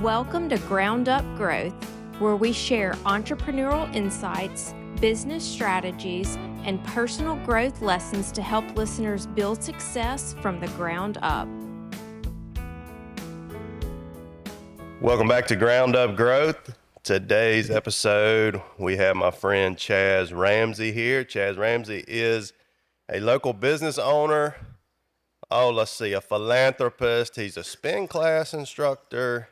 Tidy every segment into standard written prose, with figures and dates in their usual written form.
Welcome to Ground Up Growth, where we share entrepreneurial insights, business strategies, and personal growth lessons to help listeners build success from the ground up. Welcome back to Ground Up Growth. Today's episode, we have my friend Chaz Ramsey here. Chaz Ramsey is a local business owner. A philanthropist. He's a spin class instructor.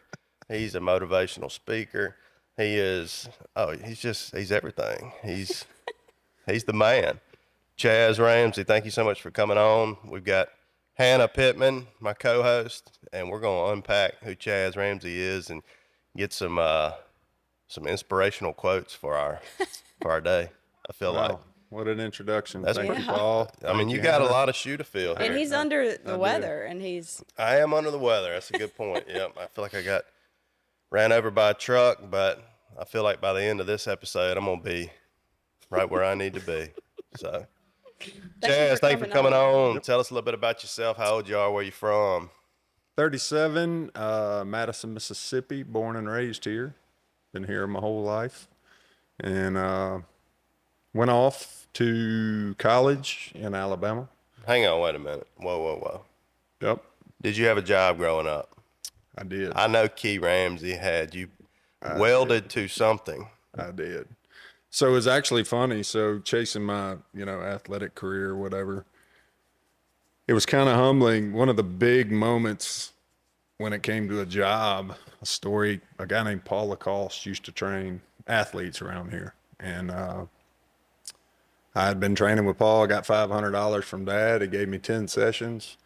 He's a motivational speaker. He's everything. He's the man. Chaz Ramsey, thank you so much for coming on. We've got Hannah Pittman, my co-host, and we're going to unpack who Chaz Ramsey is and get some inspirational quotes for our day. I feel like. What an introduction. Thank you, Paul. I mean, you got a lot of shoe to fill here. And he's under the weather, I am under the weather. That's a good point. Yep. I feel like I got ran over by a truck, but I feel like by the end of this episode, I'm going to be right where I need to be. So, Chaz, thank you for coming on. Yep. Tell us a little bit about yourself, how old you are, where you from. 37, Madison, Mississippi, born and raised here. Been here my whole life. And went off to college in Alabama. Hang on, wait a minute. Whoa. Yep. Did you have a job growing up? I did. I know Key Ramsey had you welded to something. I did. So it was actually funny. So chasing my, athletic career or whatever, it was kind of humbling. One of the big moments when it came to a job, a guy named Paul Lacoste used to train athletes around here. And I had been training with Paul. I got $500 from Dad. He gave me 10 sessions.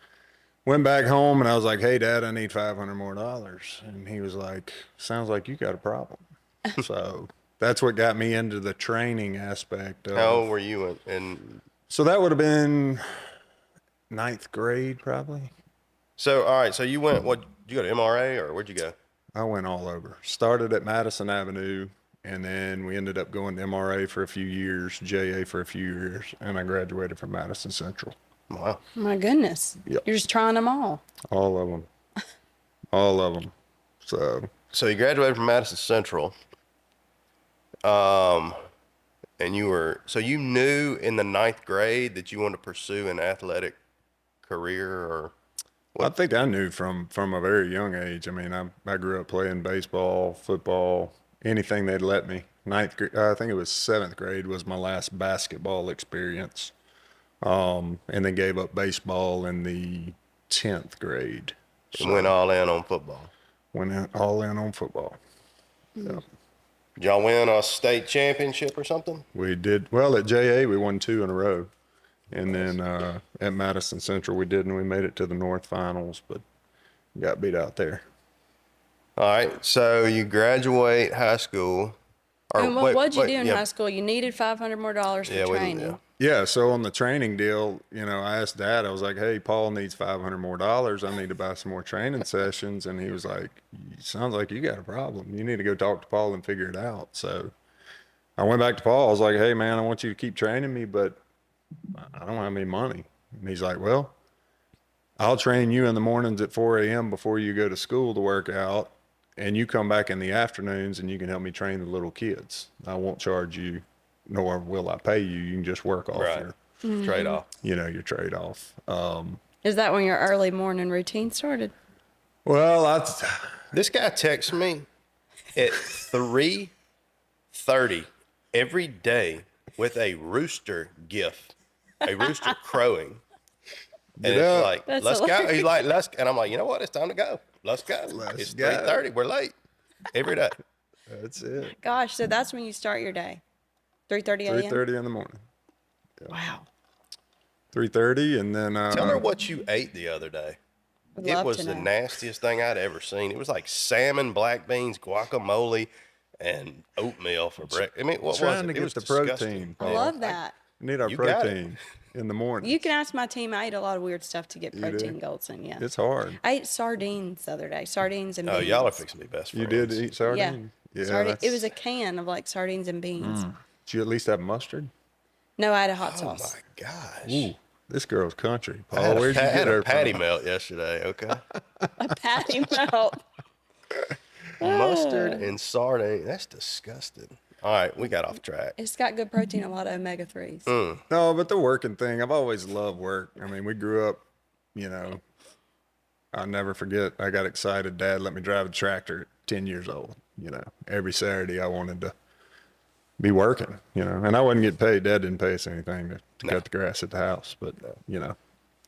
Went back home and I was like, "Hey, Dad, I need $500 more." And he was like, "Sounds like you got a problem." So that's what got me into the training aspect. How old were you So that would have been 9th grade probably. So, all right. So you went, did you go to MRA or where'd you go? I went all over. Started at Madison Avenue. And then we ended up going to MRA for a few years, JA for a few years, and I graduated from Madison Central. Wow. My goodness. Yep. You're just trying them all. All of them. All of them. So you graduated from Madison Central. And you knew in the 9th grade that you wanted to pursue an athletic career or what? I think I knew from a very young age. I mean, I grew up playing baseball, football, anything they'd let me. 9th grade, I think it was 7th grade was my last basketball experience. And then gave up baseball in the 10th grade. So went all in on football. All in on football. Yeah. Did y'all win a state championship or something? We did. Well, at JA, we won 2 in a row. And then at Madison Central, we didn't. We made it to the North Finals, but got beat out there. All right, so you graduate high school. And what'd you do in high school? You needed $500 more for training. Yeah, so on the training deal, I asked Dad, I was like, "Hey, Paul needs $500 more. I need to buy some more training sessions." And he was like, "Sounds like you got a problem. You need to go talk to Paul and figure it out." So I went back to Paul. I was like, "Hey, man, I want you to keep training me, but I don't have any money." And he's like, "Well, I'll train you in the mornings at 4 a.m. before you go to school to work out. And you come back in the afternoons and you can help me train the little kids. I won't charge you, nor will I pay you. You can just work off your trade-off. Your trade-off." Is that when your early morning routine started? Well, this guy texts me at 3:30 every day with a rooster gif, a rooster crowing. And it's like, "Let's go." He's like, "Let's," and I'm like, "You know what? It's time to go. Let's go." It's 3:30. We're late every day. That's it. Gosh, so that's when you start your day. 3:30 a.m. 3:30 in the morning. Yeah. Wow. 3:30, and then tell her what you ate the other day. It was the nastiest thing I'd ever seen. It was like salmon, black beans, guacamole, and oatmeal for breakfast. I mean, what was it? Trying to get the disgusting. protein. I love that. We need our protein in the morning. You can ask my team. I ate a lot of weird stuff to get protein goals in. Yeah, it's hard. I ate sardines the other day. Sardines and beans. Oh, y'all are fixing to be best friends. You did eat sardines? Yeah. It was a can of sardines and beans. Did you at least have mustard? No, I had a hot sauce. Oh my gosh. Ooh, this girl's country. Paul, I had where'd you get her patty from? melt yesterday. Okay. A patty melt. Mustard and sardine. That's disgusting. All right, we got off track. It's got good protein, a lot of omega-3s. No, but the working thing, I've always loved work. I mean, we grew up, I'll never forget. I got excited. Dad let me drive a tractor at 10 years old. Every Saturday I wanted to be working, and I wasn't getting paid. Dad didn't pay us anything to cut the grass at the house, but,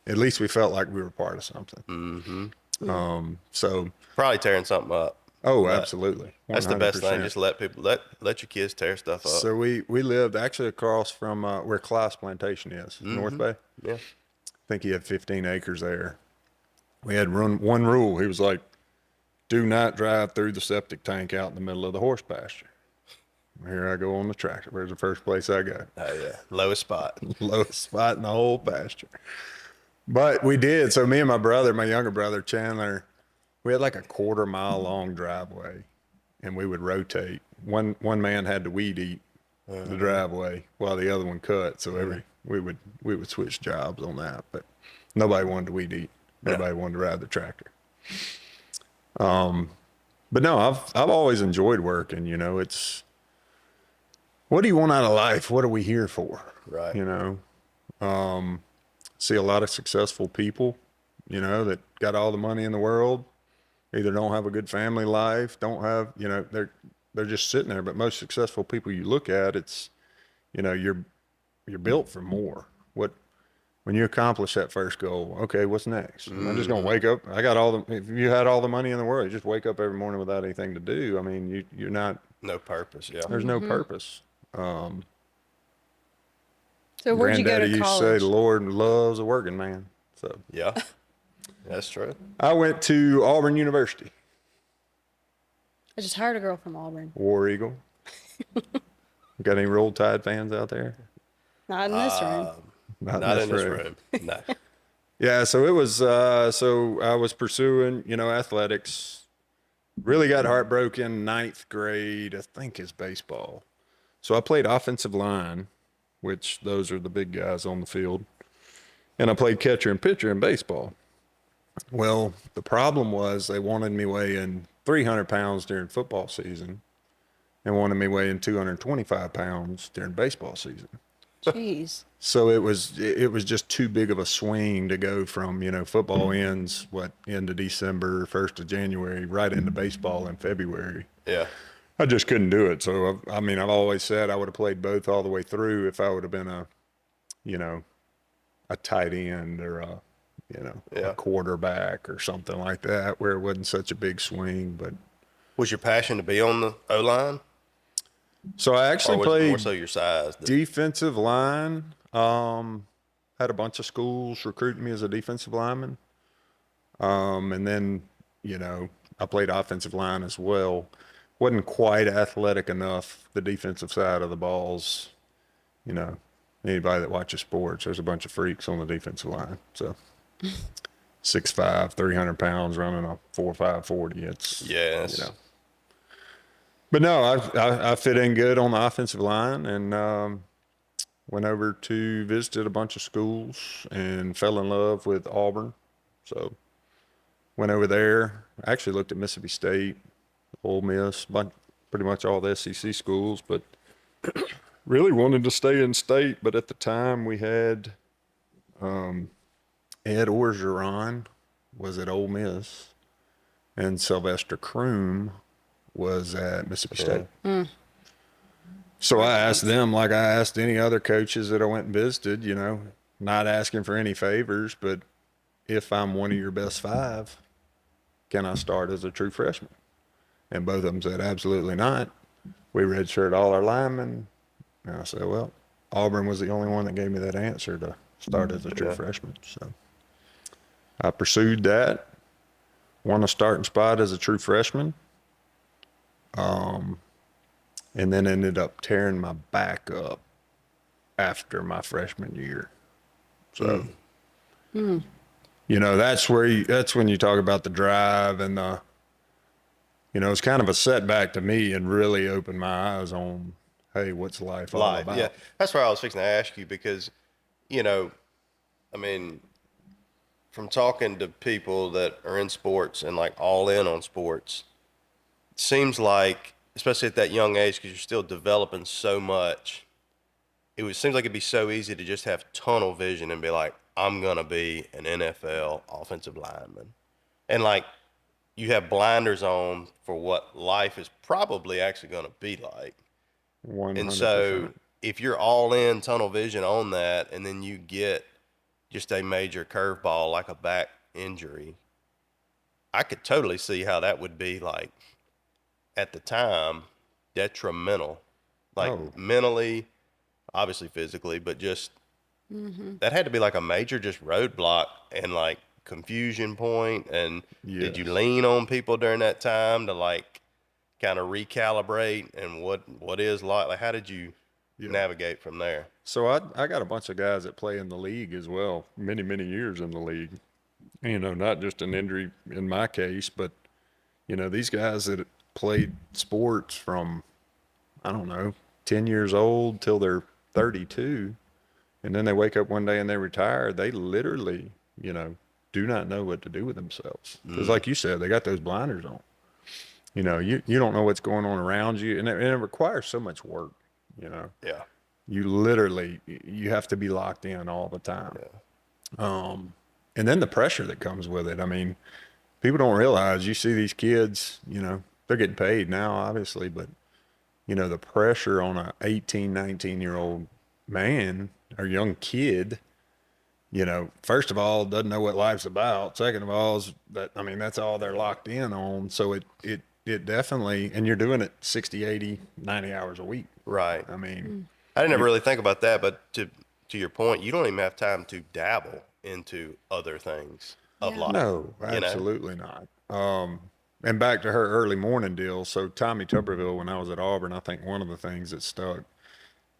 at least we felt like we were part of something. Mm-hmm. So probably tearing something up. Oh, absolutely. 100%. That's the best thing. Just let people, let your kids tear stuff up. So we lived actually across from where Class Plantation is, North Bay. Yeah. I think he had 15 acres there. We had one rule. He was like, do not drive through the septic tank out in the middle of the horse pasture. Here I go on the tractor. Where's the first place I go? Oh, yeah. Lowest spot. Lowest spot in the whole pasture. But we did. So me and my younger brother, Chandler, we had like a 1/4 mile long driveway, and we would rotate. One man had to weed eat the driveway while the other one cut. So we would switch jobs on that, but nobody wanted to weed eat. Everybody wanted to ride the tractor. But no, I've always enjoyed working. It's what do you want out of life? What are we here for? Right. See a lot of successful people, that got all the money in the world. Either don't have a good family life, don't have, they're just sitting there. But most successful people you look at, it's, you're built for more. When you accomplish that first goal, okay, what's next? I'm just gonna wake up. If you had all the money in the world, you just wake up every morning without anything to do. I mean, you're not. No purpose. Yeah. There's no purpose. So where'd you go to college? Granddaddy used to say, the Lord loves a working man. So yeah. That's true. I went to Auburn University. I just hired a girl from Auburn. War Eagle. Got any Roll Tide fans out there? Not in this room. Not in this room. No. Yeah, so it was. So I was pursuing, athletics. Really got heartbroken. 9th grade, I think, is baseball. So I played offensive line, which those are the big guys on the field, and I played catcher and pitcher in baseball. Well, the problem was they wanted me weighing 300 pounds during football season and wanted me weighing 225 pounds during baseball season. Jeez. So it was just too big of a swing to go from, football ends, end of December, 1st of January, right into baseball in February. Yeah. I just couldn't do it. So, I've always said I would have played both all the way through if I would have been a tight end or a quarterback or something like that, where it wasn't such a big swing. But was your passion to be on the O-line? So I actually played more so your size. Defensive line. Had a bunch of schools recruiting me as a defensive lineman. And then, I played offensive line as well. Wasn't quite athletic enough. The defensive side of the balls, anybody that watches sports, there's a bunch of freaks on the defensive line. So 6'5", 300 pounds running a 4.5 40. It's But no, I fit in good on the offensive line, and went over to visited a bunch of schools and fell in love with Auburn. So went over there. I actually looked at Mississippi State, Ole Miss, pretty much all the SEC schools, but really wanted to stay in state. But at the time we had Ed Orgeron was at Ole Miss, and Sylvester Croom was at Mississippi State. So I asked them, like I asked any other coaches that I went and visited, not asking for any favors, but if I'm one of your best 5, can I start as a true freshman? And both of them said, absolutely not. We redshirt all our linemen. And I said, well, Auburn was the only one that gave me that answer to start as a true freshman. So I pursued that, won a starting spot as a true freshman. And then ended up tearing my back up after my freshman year. So, that's when you talk about the drive and it's kind of a setback to me and really opened my eyes on, hey, what's life all about? Yeah, that's where I was fixing to ask you because, from talking to people that are in sports and like all in on sports, seems like, especially at that young age, because you're still developing so much, seems like it'd be so easy to just have tunnel vision and be like, I'm going to be an NFL offensive lineman. And like, you have blinders on for what life is probably actually going to be like. 100%. And so if you're all in tunnel vision on that, and then you get just a major curveball like a back injury, I could totally see how that would be like, at the time, detrimental, like mentally, obviously physically, but just that had to be like a major just roadblock and like confusion point. And did you lean on people during that time to like kind of recalibrate and what is like how did you navigate from there? So I got a bunch of guys that play in the league as well, many years in the league. You know, not just an injury in my case, but you know, these guys that played sports from, I don't know, 10 years old till they're 32, and then they wake up one day and they retire, they literally, you know, do not know what to do with themselves. Because like you said, they got those blinders on. You know, you don't know what's going on around you, and it requires so much work, you know. Yeah. You literally, you have to be locked in all the time. Yeah. And then the pressure that comes with it. I mean, people don't realize, you see these kids, you know, they're getting paid now, obviously, but, you know, the pressure on a 18, 19-year-old man or young kid, you know, first of all, doesn't know what life's about. Second of all, is that, I mean, that's all they're locked in on. So it definitely, and you're doing it 60, 80, 90 hours a week. Right. I mean, I didn't ever really think about that, but to your point, you don't even have time to dabble into other things of life. No, absolutely not. And back to her early morning deal. So Tommy Tuberville, when I was at Auburn, I think one of the things that stuck.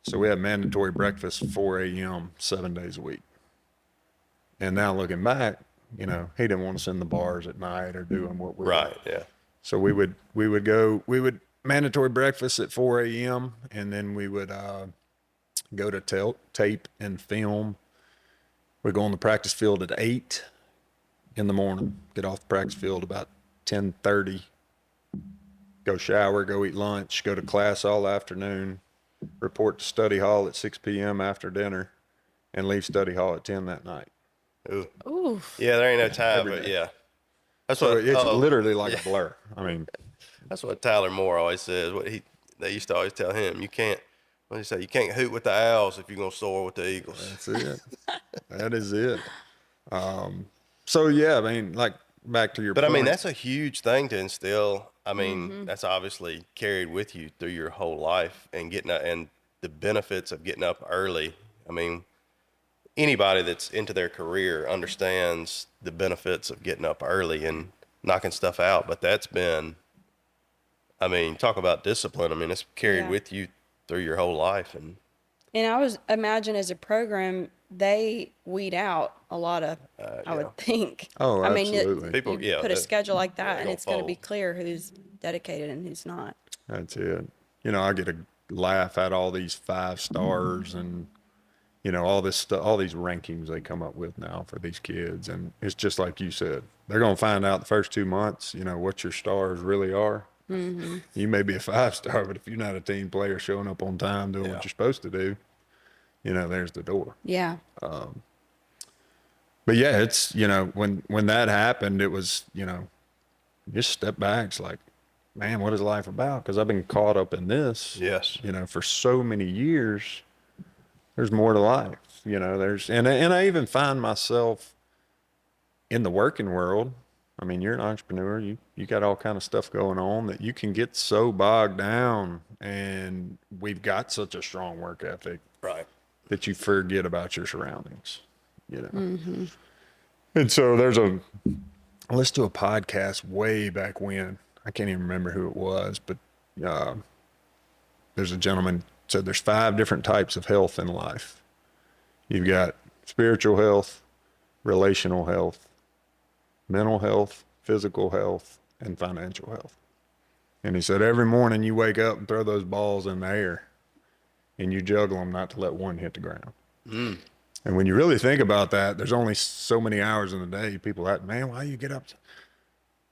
So we had mandatory breakfast 4 a.m. 7 days a week. And now looking back, you know, he didn't want us in the bars at night or doing what we Right. Yeah. So we would mandatory breakfast at 4 a.m. and then we would go to tape and film. We'd go on the practice field at 8 in the morning, get off the practice field about 10:30, go shower, go eat lunch, go to class all afternoon, report to study hall at 6 p.m. after dinner, and leave study hall at 10 that night. Ooh. Oof. Yeah, there ain't no time, but yeah. That's So what it's literally like a blur. I mean, that's what Tyler Moore always says. They used to always tell him, you can't, what did he say? You can't hoot with the Owls if you're gonna soar with the Eagles. that's it. That is it. So yeah, I mean, like back to your But point. I mean, that's a huge thing to instill. I mean, that's obviously carried with you through your whole life, and getting up, and the benefits of getting up early. I mean, anybody that's into their career understands the benefits of getting up early and knocking stuff out. But that's been, I mean, talk about discipline. I mean, it's carried with you through your whole life. And I imagine as a program, they weed out a lot of, I would think. Oh, I mean, absolutely. People, you put a schedule like that, and gonna it's going to fold. be clear who's dedicated and who's not. That's it. You know, I get a laugh at all these 5 stars and, you know, all this stuff, all these rankings they come up with now for these kids. And it's just like you said, they're going to find out the first 2 months, you know, what your stars really are. Mm-hmm. You may be a 5-star, but if you're not a team player showing up on time, doing what you're supposed to do, you know, there's the door. Yeah. But yeah, it's, you know, when that happened, it was, you know, just step back. It's like, man, what is life about? Because I've been caught up in this, Yes. you know, for so many years. There's more to life, you know, and I even find myself in the working world. I mean, you're an entrepreneur, you got all kind of stuff going on that you can get so bogged down, and we've got such a strong work ethic right. that you forget about your surroundings, you know? And so I listened to a podcast way back when, I can't even remember who it was, but there's a gentleman said there's 5 different types of health in life. You've got spiritual health, relational health, mental health, physical health, and financial health. And he said every morning you wake up and throw those balls in the air and you juggle them not to let one hit the ground. And when you really think about that, there's only so many hours in the day. People are like, man, why you get up?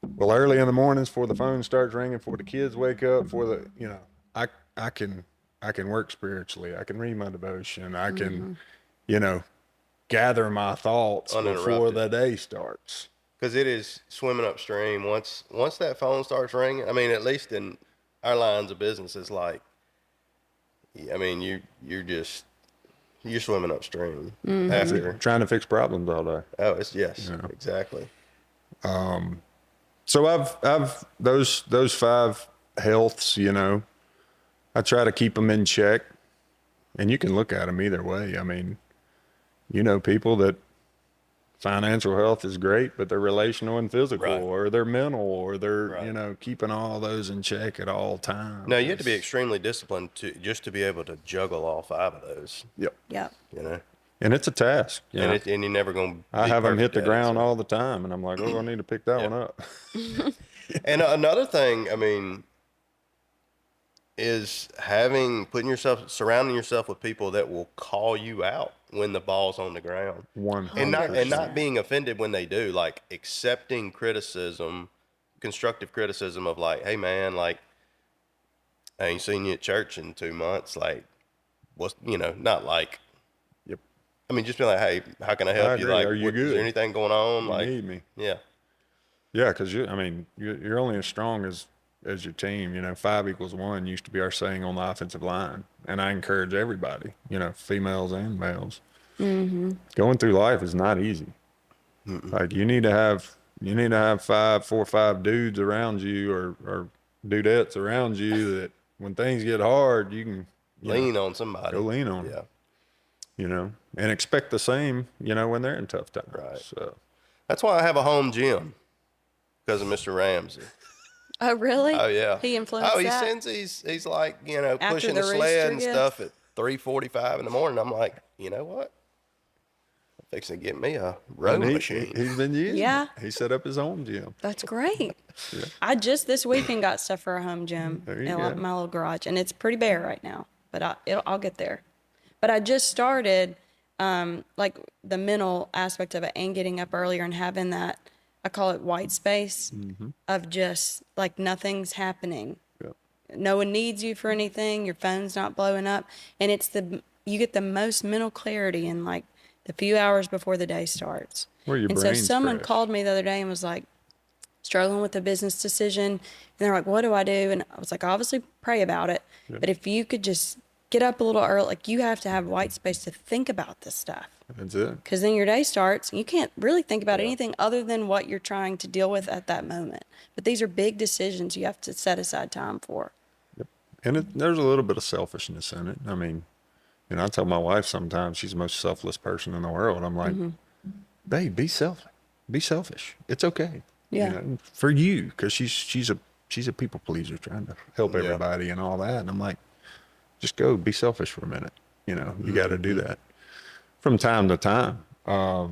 Well, early in the mornings before the phone starts ringing, before the kids wake up, I I can I can work spiritually. I can read my devotion. I can, you know, gather my thoughts before Uninterrupted. the day starts. Because it is swimming upstream. Once that phone starts ringing, I mean, at least in our lines of business, it's like, I mean, you're swimming upstream after. Trying to fix problems all day. Oh, it's yes, Yeah. exactly. So I've those five healths, I try to keep them in check, and you can look at them either way. I mean, people that financial health is great, but they're relational and physical, Right. or they're mental, or they're, Right. keeping all those in check at all times. Now you have to be extremely disciplined to be able to juggle all five of those. Yep. Yep. You know, And it's a task. and you're never going to. I have them hit the ground all the time, and I'm like, oh, I need to pick that one up. And another thing, I mean, is surrounding yourself with people that will call you out when the ball's on the ground, and not 100%. being offended when they do, like accepting criticism, constructive criticism of like, hey man, like I ain't seen you at church in 2 months, like what's not like. Yep. I mean, just be like, hey, how can I help you? agree. Like, Are you is good? there anything going on? You Like, need me. yeah, Yeah, because you're only as strong as your team. 5 = 1 used to be our saying on the offensive line, and I encourage everybody, females and males. Going through life is not easy. Like you need to have 4 or 5 dudes around you, or dudettes around you that when things get hard, you can lean on somebody. go lean on. Yeah, And expect the same, when they're in tough times. Right. So that's why I have a home gym because of Mr. Ramsey. Oh, really? Oh yeah. He influenced he that? sends he's like, After pushing the the sled rooster and gets? stuff at 3:45 in the morning. I'm like, you know what? I'm fixing to get me a row and machine. he's been using Yeah. it. He set up his own gym. That's great. I just this weekend got stuff for a home gym There in you go. my little garage, and it's pretty bare right now. But I'll get there. But I just started, like the mental aspect of it, and getting up earlier and having that. I call it white space of just like nothing's happening. Yep. No one needs you for anything. Your phone's not blowing up, and you get the most mental clarity in like the few hours before the day starts. Where your and so brain's someone fresh. called me the other day and was like struggling with a business decision, and they're like, "What do I do?" And I was like, "Obviously, pray about it. But if you could just get up a little early, like you have to have white space to think about this stuff." That's it. Because then your day starts, and you can't really think about anything other than what you're trying to deal with at that moment. But these are big decisions you have to set aside time for. And there's a little bit of selfishness in it. I mean, I tell my wife sometimes, she's the most selfless person in the world. I'm like, babe, be selfish. Be selfish. It's okay. Yeah. For you, because she's a people pleaser, trying to help everybody and all that. And I'm like, just go be selfish for a minute. You got to do that from time to time. I'll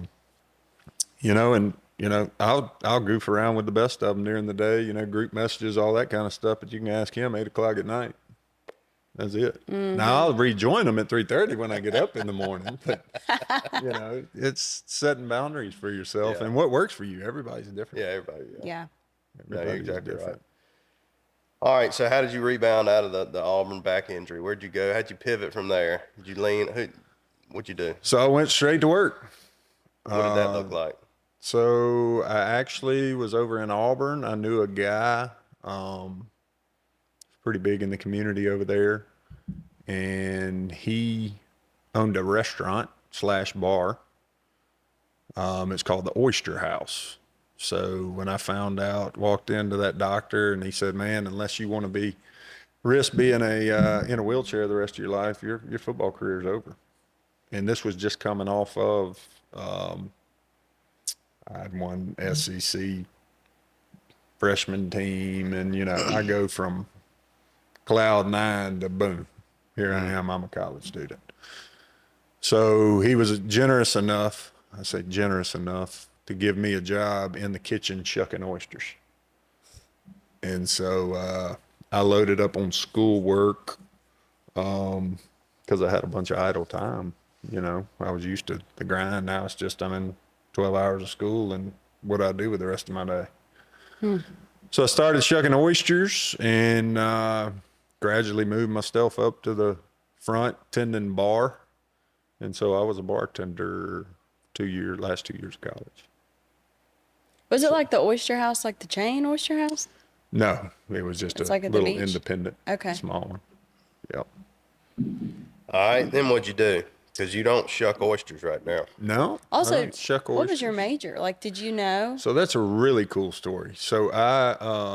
goof around with the best of them during the day, group messages, all that kind of stuff. But you can ask him 8 o'clock at night. That's it. Now I'll rejoin them at 3:30 when I get up in the morning. But it's setting boundaries for yourself and what works for you. Everybody's different. Yeah, everybody. Yeah. No, you're Everybody's exactly different. right. All right, so how did you rebound out of the Auburn back injury? Where'd you go? How'd you pivot from there? Did you lean? What'd you do? So I went straight to work. What did that look like? So I actually was over in Auburn. I knew a guy, pretty big in the community over there, and he owned a restaurant/bar. It's called the Oyster House. So when I walked into that doctor, and he said, "Man, unless you want to risk being in a wheelchair the rest of your life, your football career is over." And this was just coming off of I had won SEC freshman team, and I go from cloud 9 to boom, here I am. I'm a college student. So he was generous enough. I say generous enough to give me a job in the kitchen shucking oysters. And so I loaded up on schoolwork because I had a bunch of idle time. I was used to the grind. Now it's just I'm in 12 hours of school, and what do I do with the rest of my day? So I started shucking oysters and gradually moved myself up to the front tending bar. And so I was a bartender last 2 years of college. Was it like the Oyster House, like the chain Oyster House? No, it was just It's a like at the little beach? independent, Okay. small one. Yep. All right, then what'd you do? Because you don't shuck oysters right now. No. I Also, don't shuck what was your oysters. major? Like, did you know? So that's a really cool story. So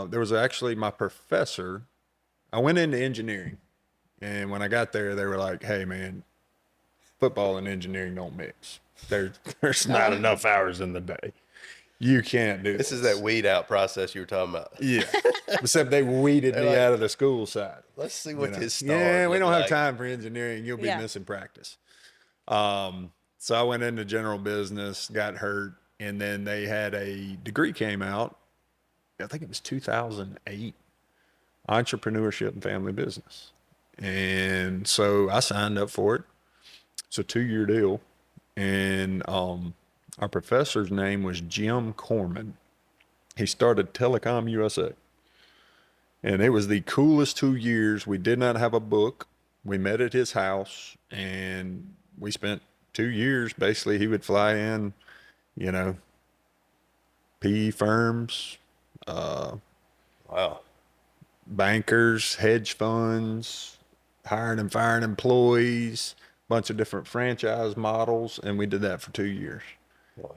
there was actually my professor. I went into engineering, and when I got there, they were like, "Hey, man, football and engineering don't mix. There's not enough hours in the day. You can't do This is that weed out process you were talking about. Yeah. Except they weeded me like, out of the school side. Let's see what his stars Yeah, we look don't have like. time for engineering. You'll be Yeah. missing practice. So I went into general business, got hurt, and then they had a degree came out. I think it was 2008, entrepreneurship and family business. And so I signed up for it. It's a 2-year deal. And our professor's name was Jim Corman. He started Telecom USA. And it was the coolest 2 years. We did not have a book. We met at his house and we spent 2 years. Basically, he would fly in, PE firms, Wow. bankers, hedge funds, hiring and firing employees, bunch of different franchise models. And we did that for 2 years.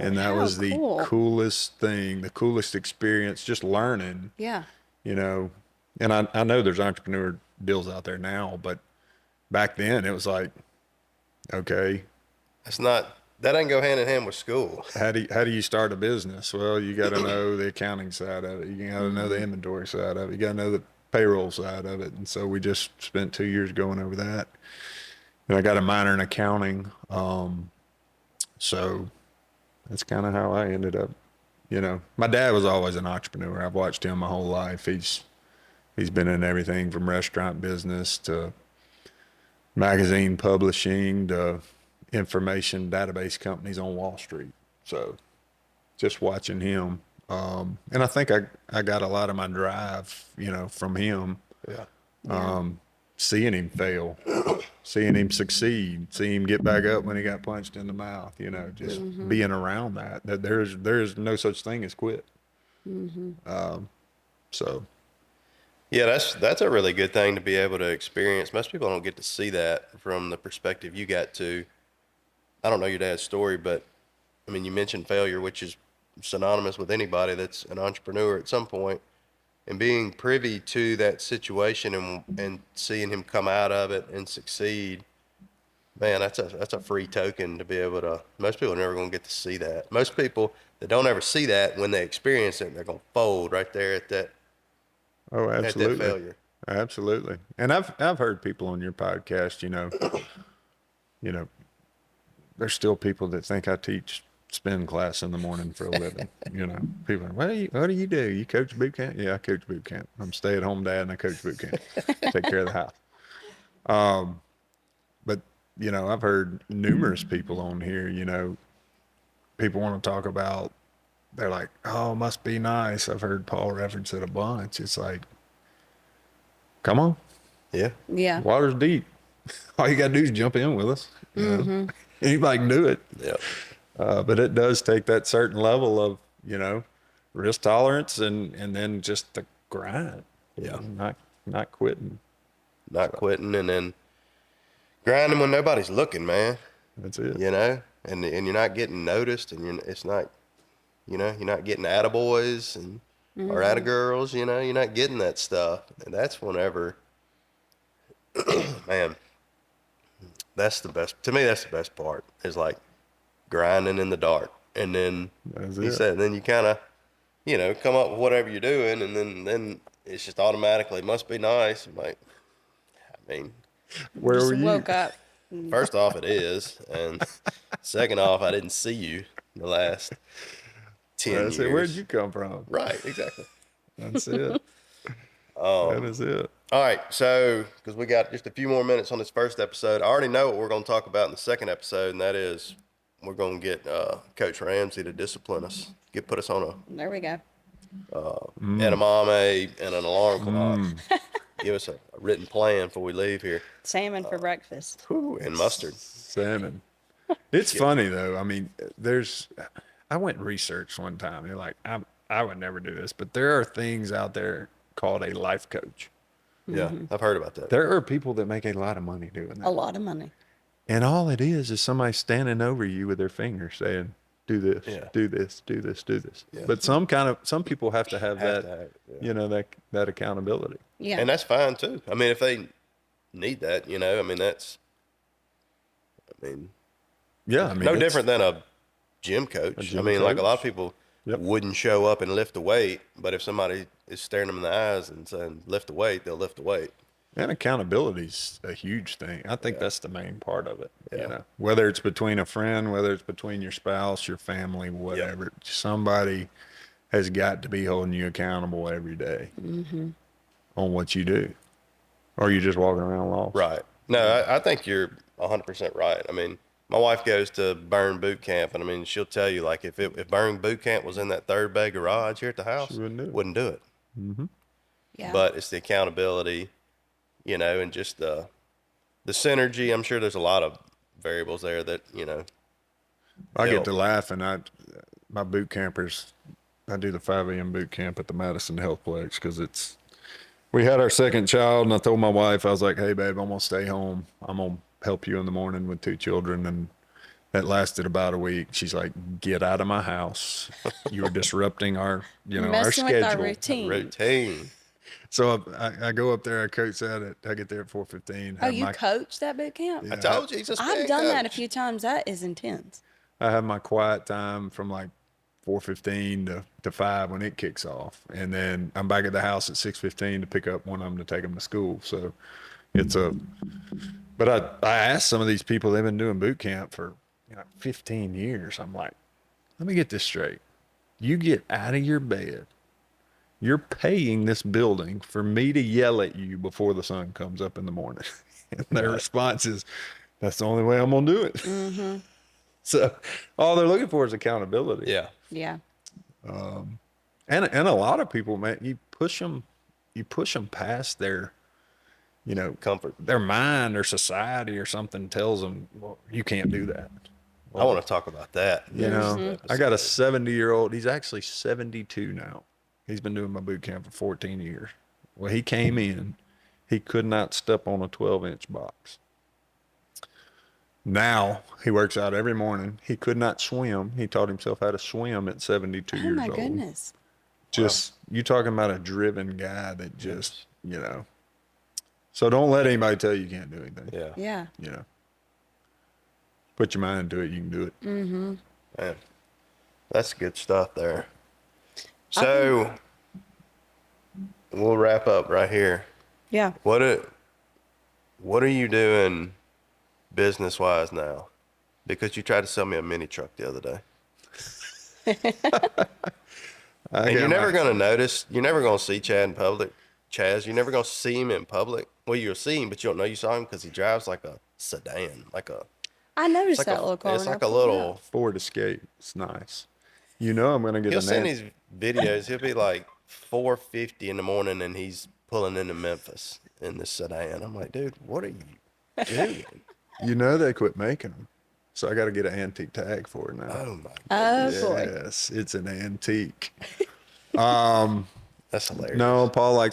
And that How was the cool. coolest thing, the coolest experience, just learning, Yeah. And I know there's entrepreneur deals out there now, but back then it was like, okay, That ain't go hand in hand with school. how do you start a business? Well, you got to know the accounting side of it. You got to know the inventory side of it. You got to know the payroll side of it. And so we just spent 2 years going over that. And I got a minor in accounting. So that's kind of how I ended up. My dad was always an entrepreneur. I've watched him my whole life. He's been in everything from restaurant business to magazine publishing to information database companies on Wall Street. So just watching him. And I think I got a lot of my drive, from him. Yeah. Seeing him fail, seeing him succeed, seeing him get back up when he got punched in the mouth, just being around that there's no such thing as quit. So Yeah, that's a really good thing to be able to experience. Most people don't get to see that from the perspective you got to. I don't know your dad's story, but I mean, you mentioned failure, which is synonymous with anybody that's an entrepreneur at some point. And being privy to that situation and seeing him come out of it and succeed, man, that's a free token to be able to. Most people are never going to get to see that. Most people that don't ever see that, when they experience it, they're going to fold right there at that. Oh, absolutely. At that failure. Absolutely. And I've heard people on your podcast, there's still people that think I teach spin class in the morning for a living. People are, what do you do? You coach boot camp? Yeah, I coach boot camp. I'm a stay-at-home dad and I coach boot camp. Take care of the house. But I've heard numerous people on here, people want to talk about, they're like, oh, must be nice. I've heard Paul reference it a bunch. It's like, come on. Yeah. Yeah. Water's deep. All you got to do is jump in with us. Anybody can do it. Yeah. But it does take that certain level of, risk tolerance and then just the grind. Yeah. Not quitting. Not quitting and then grinding when nobody's looking, man. That's it. And you're not getting noticed, and it's not, you're not getting attaboys and or attagirls. You're not getting that stuff, and that's whenever, man, that's the best. To me, that's the best part. Is like grinding in the dark, and then then you kind of, come up with whatever you're doing, and then it's just automatically must be nice. I'm like, I mean, Where Just were you? woke up. first off, it is, and second off, I didn't see you the last 10 I years. said, where'd you come from? Right, exactly. That's it. That is it. All right, so because we got just a few more minutes on this first episode, I already know what we're going to talk about in the second episode, and that is we're going to get Coach Ramsey to discipline us, put us on There we go. edamame, and an alarm clock. Give us a written plan before we leave here. Salmon for breakfast. Whew, and mustard. Salmon. It's funny though. I mean, I went and researched one time. You're like, I would never do this, but there are things out there called a life coach. Yeah, I've heard about that. There are people that make a lot of money doing that. A lot of money. And all it is somebody standing over you with their finger saying, do this, Yeah. do this, do this, do this. Yeah. But some people have to have that, yeah. that accountability. Yeah. And that's fine too. I mean, if they need that, I mean, Yeah. I mean, no it's different than a gym coach. I mean, like a lot of people wouldn't show up and lift a weight, but if somebody is staring them in the eyes and saying, lift a weight, they'll lift a weight. And accountability's a huge thing. I think that's the main part of it. Yeah. Whether it's between a friend, whether it's between your spouse, your family, whatever, somebody has got to be holding you accountable every day on what you do, or you're just walking around lost. Right. No, I think you're 100% right. I mean, my wife goes to Burn Boot Camp, and I mean, she'll tell you, like, if Burn Boot Camp was in that third bay garage here at the house, She wouldn't do it. Yeah. But it's the accountability, and just the synergy. I'm sure there's a lot of variables there that, I get help. to laugh, and my boot campers, I do the 5 a.m. boot camp at the Madison Healthplex because we had our second child, and I told my wife, I was like, hey, babe, I'm going to stay home. I'm going to help you in the morning with 2 children. And that lasted about a week. She's like, get out of my house. You're disrupting our, our Messing with our schedule. routine. So I go up there, I coach that. I get there at 4:15. Oh, you coach that boot camp? Yeah. I told you, he's a I've spin done that a coach. few times. That is intense. I have my quiet time from like 4:15 to 5 when it kicks off, and then I'm back at the house at 6:15 to pick up one of them to take them to school. So but I asked some of these people, they've been doing boot camp for 15 years. I'm like, let me get this straight. You get out of your bed, you're paying this building for me to yell at you before the sun comes up in the morning. And their response is, that's the only way I'm going to do it. So all they're looking for is accountability. Yeah. Yeah. And a lot of people, man, you push them past their, Comfort. their mind or society or something tells them, well, you can't do that. I want to talk about that. I got a 70-year-old. He's actually 72 now. He's been doing my boot camp for 14 years. Well, he came in, he could not step on a 12-inch box. Now he works out every morning. He could not swim. He taught himself how to swim at 72 Oh years my old. goodness. Just, you talking about a driven guy that just, So don't let anybody tell you can't do anything. Yeah. Yeah. Put your mind to it, you can do it. Man, that's good stuff there. So we'll wrap up right here. Yeah. What are you doing business-wise now? Because you tried to sell me a mini truck the other day. And you're never going to notice, you're never going to see Chad in public. Chaz, you're never going to see him in public. Well, you'll see him, but you don't know you saw him because he drives like a sedan, I noticed like that little car. it's when I like a pulled up. little. Ford Escape. It's nice. I'm going to get He'll a send Nancy. these videos. He'll be like 4:50 in the morning, and he's pulling into Memphis in this sedan. I'm like, dude, what are you doing? They quit making them. So I got to get an antique tag for it now. Oh my Oh goodness, boy. Yes, it's an antique. that's hilarious. No, Paul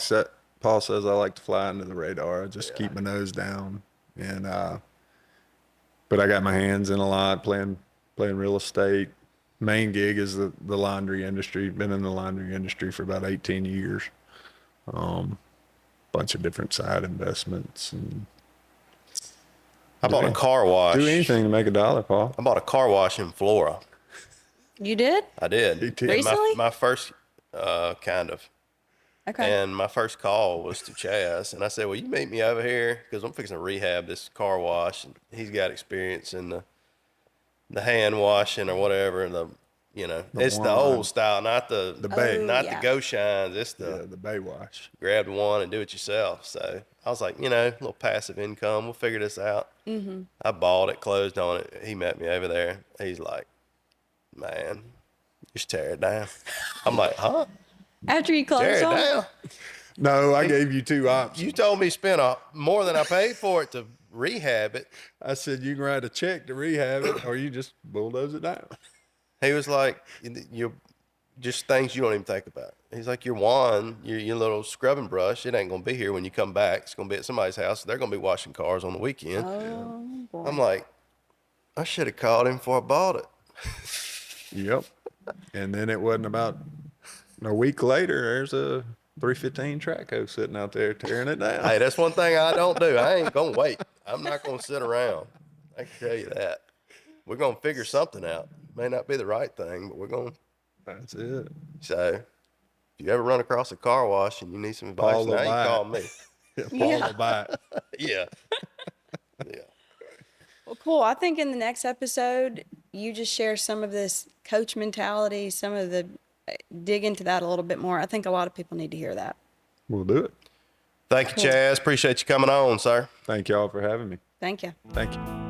says I like to fly under the radar. I just keep my nose down. And but I got my hands in a lot, playing real estate. Main gig is the laundry industry. Been in the laundry industry for about 18 years. Bunch of different side investments, and I bought a car wash. do anything to make a dollar, Paul. I bought a car wash in Flora. You did? I did. You did? Recently? My first kind of. Okay. And my first call was to Chaz, and I said, "Well, you meet me over here because I'm fixing to rehab this car wash, and he's got experience in the hand washing or whatever, and it's the wand. old style, not the bay. not yeah. the go shines. It's the The bay wash. grab one and do it yourself." So I was like, a little passive income. We'll figure this out. Mm-hmm. I bought it, closed on it. He met me over there. He's like, "Man, just tear it down." I'm like, "Huh?" After you close Tear it on? down. No, I gave you two options. You told me spend more than I paid for it to rehab it. I said you can write a check to rehab it, or you just bulldoze it down. He was like, you just things you don't even think about. He's like, your wand, your little scrubbing brush, it ain't going to be here when you come back. It's going to be at somebody's house. They're going to be washing cars on the weekend. Oh, boy. I'm like, I should have called him before I bought it. Yep. And then it wasn't about a week later, there's a 315 Traco sitting out there tearing it down. Hey, that's one thing I don't do. I ain't going to wait. I'm not going to sit around. I can tell you that. We're going to figure something out. May not be the right thing, but we're going to. That's it. So if you ever run across a car wash and you need some advice, Paul now you will buy call it. me. Paul will buy it. Yeah. Yeah. Well, cool. I think in the next episode, you just share some of this coach mentality, some of the dig into that a little bit more. I think a lot of people need to hear that. We'll do it. Thank you, Chaz. Appreciate you coming on, sir. Thank y'all for having me. Thank you. Thank you.